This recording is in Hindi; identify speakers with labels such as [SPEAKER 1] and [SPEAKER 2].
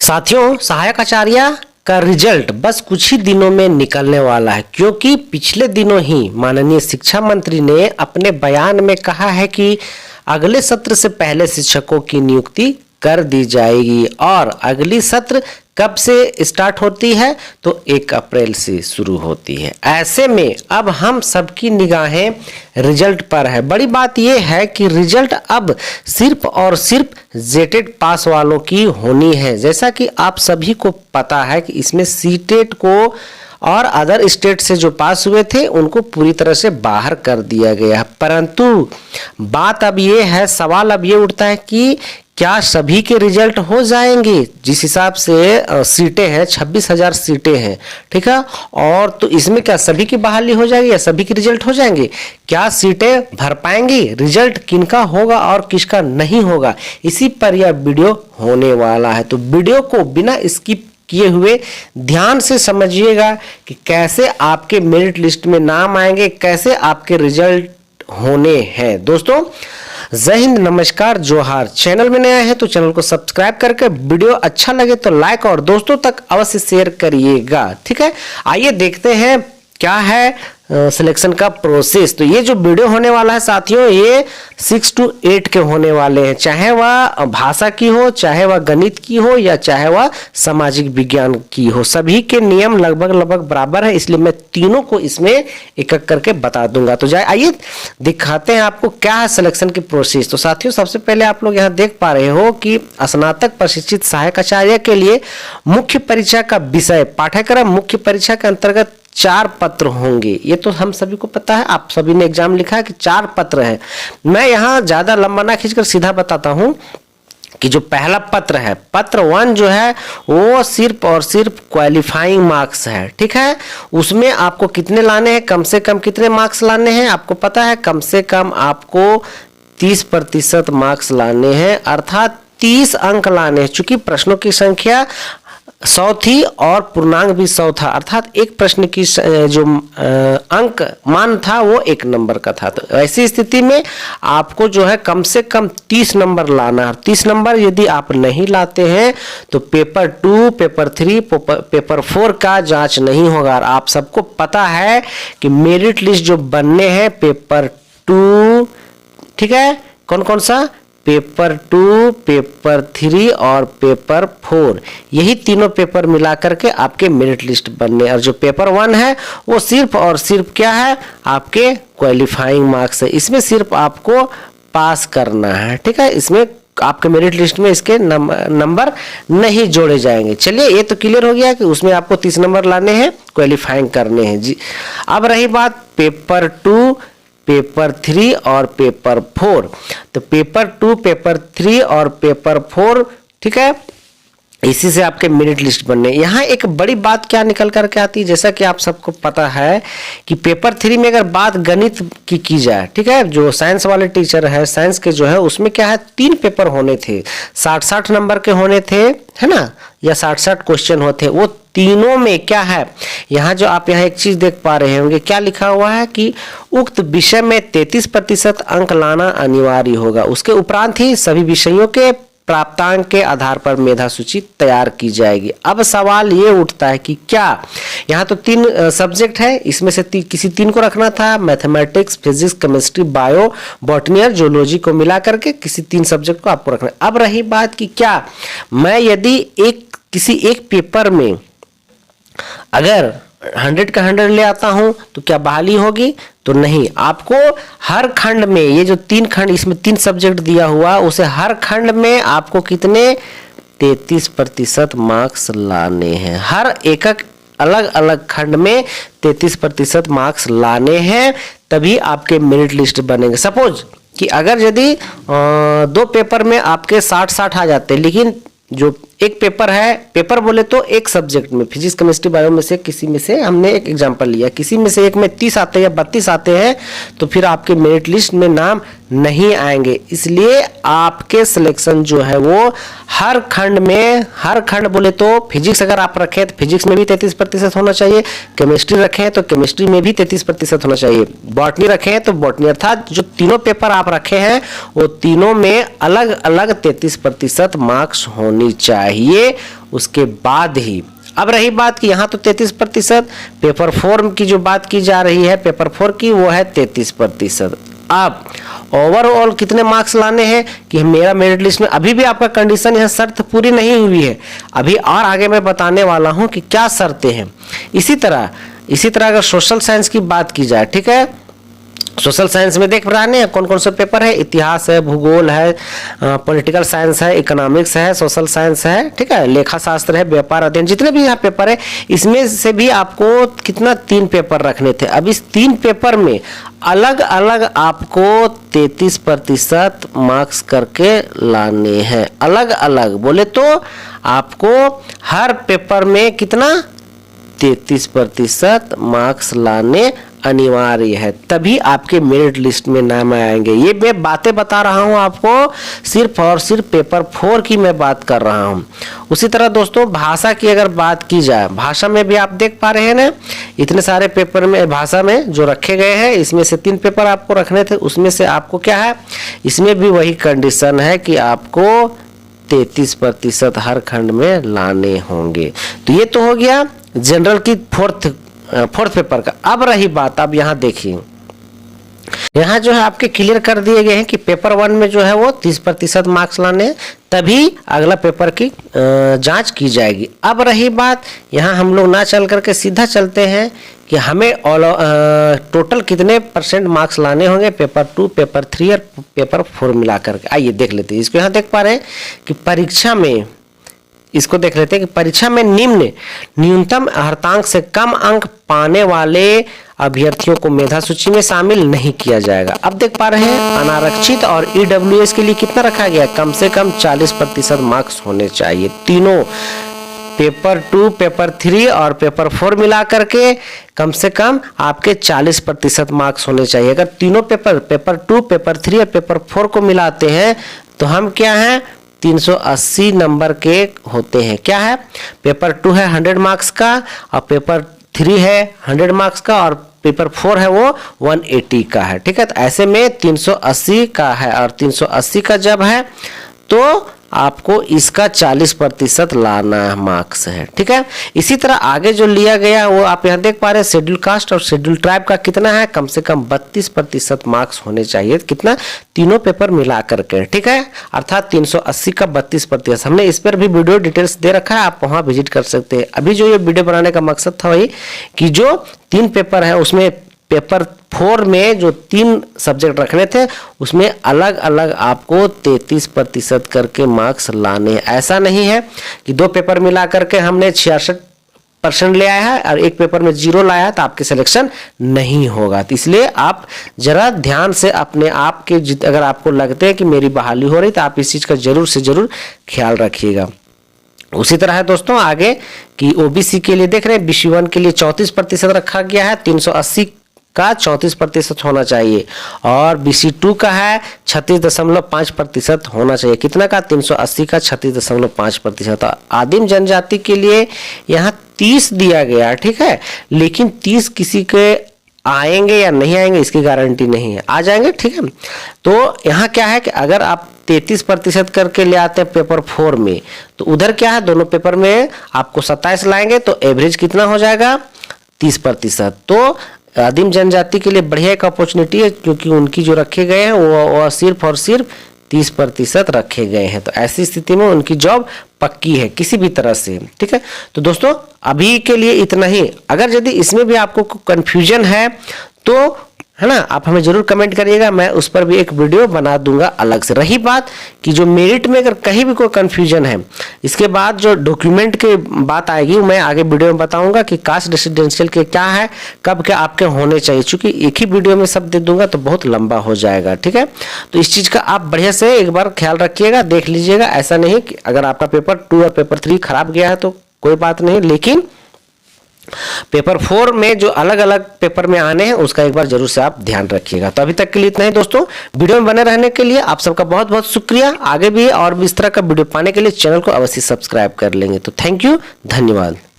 [SPEAKER 1] साथियों, सहायक आचार्य का रिजल्ट बस कुछ ही दिनों में निकलने वाला है, क्योंकि पिछले दिनों ही माननीय शिक्षा मंत्री ने अपने बयान में कहा है कि अगले सत्र से पहले शिक्षकों की नियुक्ति कर दी जाएगी। और अगली सत्र कब से स्टार्ट होती है? तो 1 अप्रैल से शुरू होती है। ऐसे में अब हम सबकी निगाहें रिजल्ट पर है। बड़ी बात यह है कि रिजल्ट अब सिर्फ और सिर्फ जेटेड पास वालों की होनी है। जैसा कि आप सभी को पता है कि इसमें सीटेट को और अदर स्टेट से जो पास हुए थे उनको पूरी तरह से बाहर कर दिया गया। परंतु बात अब ये है, सवाल अब ये उठता है कि क्या सभी के रिजल्ट हो जाएंगे? जिस हिसाब से सीटें हैं, 26,000 सीटें हैं, ठीक है। और तो इसमें क्या सभी की बहाली हो जाएगी या सभी के रिजल्ट हो जाएंगे? क्या सीटें भर पाएंगी? रिजल्ट किनका होगा और किसका नहीं होगा, इसी पर यह वीडियो होने वाला है। तो वीडियो को बिना स्किप किए हुए ध्यान से समझिएगा कि कैसे आपके मेरिट लिस्ट में नाम आएंगे, कैसे आपके रिजल्ट होने हैं। दोस्तों, जय हिंद, नमस्कार, जोहार। चैनल में नया है तो चैनल को सब्सक्राइब करके वीडियो अच्छा लगे तो लाइक और दोस्तों तक अवश्य शेयर करिएगा, ठीक है। आइए देखते हैं क्या है सिलेक्शन का प्रोसेस। तो ये जो वीडियो होने वाला है साथियों, ये 6 to 8 के होने वाले हैं, चाहे वह भाषा की हो, चाहे वह गणित की हो, या चाहे वह सामाजिक विज्ञान की हो। सभी के नियम लगभग बराबर है, इसलिए मैं तीनों को इसमें एक एक करके बता दूंगा। तो आइए दिखाते हैं आपको क्या है सिलेक्शन की प्रोसेस। तो साथियों, सबसे पहले आप लोग यहाँ देख पा रहे हो कि स्नातक प्रशिक्षित सहायक आचार्य के लिए मुख्य परीक्षा का विषय पाठ्यक्रम मुख्य परीक्षा के अंतर्गत 4 पत्र होंगे। ये तो हम सभी को पता है, आप सभी ने एग्जाम लिखा है कि 4 पत्र है। मैं यहाँ ज्यादा लंबा ना खींचकर सीधा बताता हूँ कि जो पहला पत्र है, पत्र 1 जो है वो सिर्फ और सिर्फ क्वालिफाइंग मार्क्स है, ठीक है। उसमें आपको कितने लाने हैं, कम से कम कितने मार्क्स लाने हैं आपको पता है? कम से कम आपको 30% मार्क्स लाने हैं, अर्थात 30 अंक लाने हैं। चूंकि प्रश्नों की संख्या 100 थी और पूर्णांक भी 100 था, अर्थात एक प्रश्न की जो अंक मान था वो 1 नंबर का था। तो ऐसी स्थिति में आपको जो है कम से कम 30 नंबर लाना है। 30 नंबर यदि आप नहीं लाते हैं तो पेपर 2, पेपर 3, पेपर 4 का जांच नहीं होगा। और आप सबको पता है कि मेरिट लिस्ट जो बनने हैं पेपर 2, ठीक है, कौन कौन सा? पेपर 2, पेपर 3 और पेपर 4, यही तीनों पेपर मिला करके आपके मेरिट लिस्ट बनने। और जो पेपर 1 है वो सिर्फ और सिर्फ क्या है? आपके क्वालिफाइंग मार्क्स है। इसमें सिर्फ आपको पास करना है, ठीक है। इसमें आपके मेरिट लिस्ट में इसके नंबर नहीं जोड़े जाएंगे। चलिए, ये तो क्लियर हो गया कि उसमें आपको 30 नंबर लाने हैं, क्वालिफाइंग करने हैं जी। अब रही बात पेपर 2, पेपर 3 और पेपर 4। तो पेपर 2, पेपर 3 और पेपर 4, ठीक है, इसी से आपके मेरिट लिस्ट बनने। यहाँ एक बड़ी बात क्या निकल करके आती है, जैसा कि आप सबको पता है कि पेपर 3 में अगर बात गणित की जाए, ठीक है, जो साइंस वाले टीचर है, साइंस के जो है उसमें क्या है 3 पेपर होने थे, 60-60 नंबर के होने थे, है ना, या 60-60 क्वेश्चन होते। वो तीनों में क्या है, यहाँ जो आप यहाँ एक चीज देख पा रहे होंगे, क्या लिखा हुआ है कि उक्त विषय में 33% अंक लाना अनिवार्य होगा। उसके उपरांत ही सभी विषयों के प्राप्तांक के आधार पर मेधा सूची तैयार की जाएगी। अब सवाल ये उठता है कि क्या यहाँ तो 3 सब्जेक्ट है, इसमें से किसी 3 को रखना था, mathematics, physics, chemistry, bio, botany और जूलॉजी को मिला करके किसी 3 सब्जेक्ट को आपको रखना है। अब रही बात कि क्या मैं यदि किसी एक पेपर में अगर 100 का 100 ले आता हूं तो क्या बहाली होगी? तो नहीं, आपको हर खंड में, ये जो 3 खंड, इसमें 3 सब्जेक्ट दिया हुआ, उसे हर खंड में आपको कितने 33% मार्क्स लाने हैं। हर एक अलग अलग खंड में 33% मार्क्स लाने हैं, तभी आपके मेरिट लिस्ट बनेंगे। सपोज कि अगर यदि 2 पेपर में आपके 60-60 आ जाते, लेकिन जो एक पेपर है, पेपर बोले तो एक सब्जेक्ट में फिजिक्स, केमिस्ट्री, बायो में से किसी में से हमने एक एग्जांपल लिया, किसी में से एक में 30 आते हैं या 32 आते हैं, तो फिर आपके मेरिट लिस्ट में नाम नहीं आएंगे। इसलिए आपके सिलेक्शन जो है वो हर खंड में, हर खंड बोले तो फिजिक्स अगर आप रखें तो फिजिक्स में भी 33% होना चाहिए, केमिस्ट्री रखें तो केमिस्ट्री में भी 33% होना चाहिए, बॉटनी रखें तो बॉटनी, अर्थात जो तीनों पेपर आप रखे हैं वो तीनों में अलग अलग 33% मार्क्स होनी चाहिए। चाहिए उसके बाद ही। अब रही बात कि यहाँ तो 33%, पेपर 4 की जो बात की जा रही है पेपर 4 की, वो है 33%। अब ओवरऑल कितने मार्क्स लाने हैं कि मेरा मेरिट लिस्ट में अभी भी आपका कंडीशन यह शर्त पूरी नहीं हुई है, अभी और आगे मैं बताने वाला हूं कि क्या शर्तें हैं। इसी तरह अगर सोशल साइंस की बात की जाए, ठीक है, सोशल साइंस में देख रहे हैं कौन कौन से पेपर है, इतिहास है, भूगोल है, पॉलिटिकल साइंस है, इकोनॉमिक्स है, सोशल साइंस है, ठीक है, लेखा शास्त्र है, व्यापार अध्ययन, जितने भी यहाँ पेपर है इसमें से भी आपको कितना 3 पेपर रखने थे। अब इस 3 पेपर में अलग अलग आपको 33% मार्क्स करके लाने हैं। अलग अलग बोले तो आपको हर पेपर में कितना 33% मार्क्स लाने अनिवार्य है, तभी आपके मेरिट लिस्ट में नाम आएंगे। ये मैं बातें बता रहा हूं आपको, सिर्फ और सिर्फ पेपर 4 की मैं बात कर रहा हूं। उसी तरह दोस्तों भाषा की अगर बात की जाए, भाषा में भी आप देख पा रहे हैं ना, इतने सारे पेपर में भाषा में जो रखे गए हैं, इसमें से 3 पेपर आपको रखने थे, उसमें से आपको क्या है, इसमें भी वही कंडीशन है कि आपको 33% हर खंड में लाने होंगे। तो ये तो हो गया जनरल की फोर्थ पेपर का। अब रही बात, अब यहाँ देखिए, यहाँ जो है आपके क्लियर कर दिए गए हैं कि पेपर 1 में जो है वो 30% मार्क्स लाने हैं, तभी अगला पेपर की जांच की जाएगी। अब रही बात, यहाँ हम लोग ना चल करके सीधा चलते हैं कि हमें टोटल कितने % मार्क्स लाने होंगे पेपर 2, पेपर 3 और पेपर 4 मिला करके। आइए देख लेते हैं। इसको यहाँ देख पा रहे हैं कि परीक्षा में, इसको देख लेते हैं कि परीक्षा में न्यूनतम अर्हतांक से कम अंक पाने वाले अभ्यर्थियों को मेधा सूची में शामिल नहीं किया जाएगा। अब देख पा रहे हैं अनारक्षित और ईडब्ल्यूएस के लिए कितना रखा गया, कम से कम 40% मार्क्स होने चाहिए। तीनों पेपर 2, पेपर 3 और पेपर 4 मिला करके कम से कम आपके 40% मार्क्स होने चाहिए। अगर तीनों पेपर 2, पेपर 3 और पेपर 4 को मिलाते हैं तो हम क्या हैं, 380 नंबर के होते हैं। क्या है, पेपर 2 है 100 मार्क्स का, और पेपर 3 है 100 मार्क्स का, और पेपर 4 है वो 180 का है। ठीक है, तो ऐसे में 380 का है, और 380 का जब है तो आपको इसका 40% लाना मार्क्स है। ठीक है, इसी तरह आगे जो लिया गया वो आप यहाँ देख पा रहे हैं, शेड्यूल कास्ट और शेड्यूल ट्राइब का कितना है, कम से कम 32% मार्क्स होने चाहिए। कितना, तीनों पेपर मिला करके। ठीक है, अर्थात 380 का 32%। हमने इस पर भी वीडियो डिटेल्स दे रखा है, आप वहां विजिट कर सकते हैं। अभी जो ये वीडियो बनाने का मकसद था वही कि जो 3 पेपर है उसमें पेपर 4 में जो 3 सब्जेक्ट रखने थे उसमें अलग अलग आपको 33% करके मार्क्स लाने। ऐसा नहीं है कि 2 पेपर मिला करके हमने 66% ले आया है और एक पेपर में 0 लाया है तो आपके सिलेक्शन नहीं होगा। तो इसलिए आप जरा ध्यान से अपने आप के, अगर आपको लगते हैं कि मेरी बहाली हो रही तो आप इस चीज का जरूर से जरूर ख्याल रखिएगा। उसी तरह है दोस्तों आगे कि ओबीसी के लिए देख रहे हैं, BC1 के लिए 34% रखा गया है, 380 का 34% होना चाहिए, और BC2 का है 36.5% होना चाहिए। कितना का, 380 का 36.5%। आदिम जनजाति के लिए यहाँ 30 दिया गया। ठीक है, लेकिन 30 किसी के आएंगे या नहीं आएंगे इसकी गारंटी नहीं है, आ जाएंगे। ठीक है, तो यहाँ क्या है कि अगर आप 33% करके ले आते हैं पेपर 4 में, तो उधर क्या है, दोनों पेपर में आपको 27 लाएंगे तो एवरेज कितना हो जाएगा, 30%। तो आदिम जनजाति के लिए बढ़िया एक अपॉर्चुनिटी है, क्योंकि उनकी जो रखे गए हैं वो सिर्फ और सिर्फ 30% रखे गए हैं। तो ऐसी स्थिति में उनकी जॉब पक्की है किसी भी तरह से। ठीक है, तो दोस्तों अभी के लिए इतना ही। अगर यदि इसमें भी आपको कंफ्यूजन है तो है ना, आप हमें जरूर कमेंट करिएगा, मैं उस पर भी एक वीडियो बना दूंगा अलग से। रही बात कि जो मेरिट में अगर कहीं भी कोई कंफ्यूजन है, इसके बाद जो डॉक्यूमेंट की बात आएगी मैं आगे वीडियो में बताऊंगा कि कास्ट रेसिडेंशियल के क्या है, कब क्या आपके होने चाहिए। चूंकि एक ही वीडियो में सब दे दूंगा तो बहुत लंबा हो जाएगा। ठीक है, तो इस चीज का आप बढ़िया से एक बार ख्याल रखिएगा, देख लीजिएगा। ऐसा नहीं कि अगर आपका पेपर 2 और पेपर 3 खराब गया है तो कोई बात नहीं, लेकिन पेपर 4 में जो अलग अलग पेपर में आने हैं उसका एक बार जरूर से आप ध्यान रखिएगा। तो अभी तक के लिए इतना ही दोस्तों। वीडियो में बने रहने के लिए आप सबका बहुत बहुत शुक्रिया। आगे भी और भी इस तरह का वीडियो पाने के लिए चैनल को अवश्य सब्सक्राइब कर लेंगे। तो थैंक यू, धन्यवाद।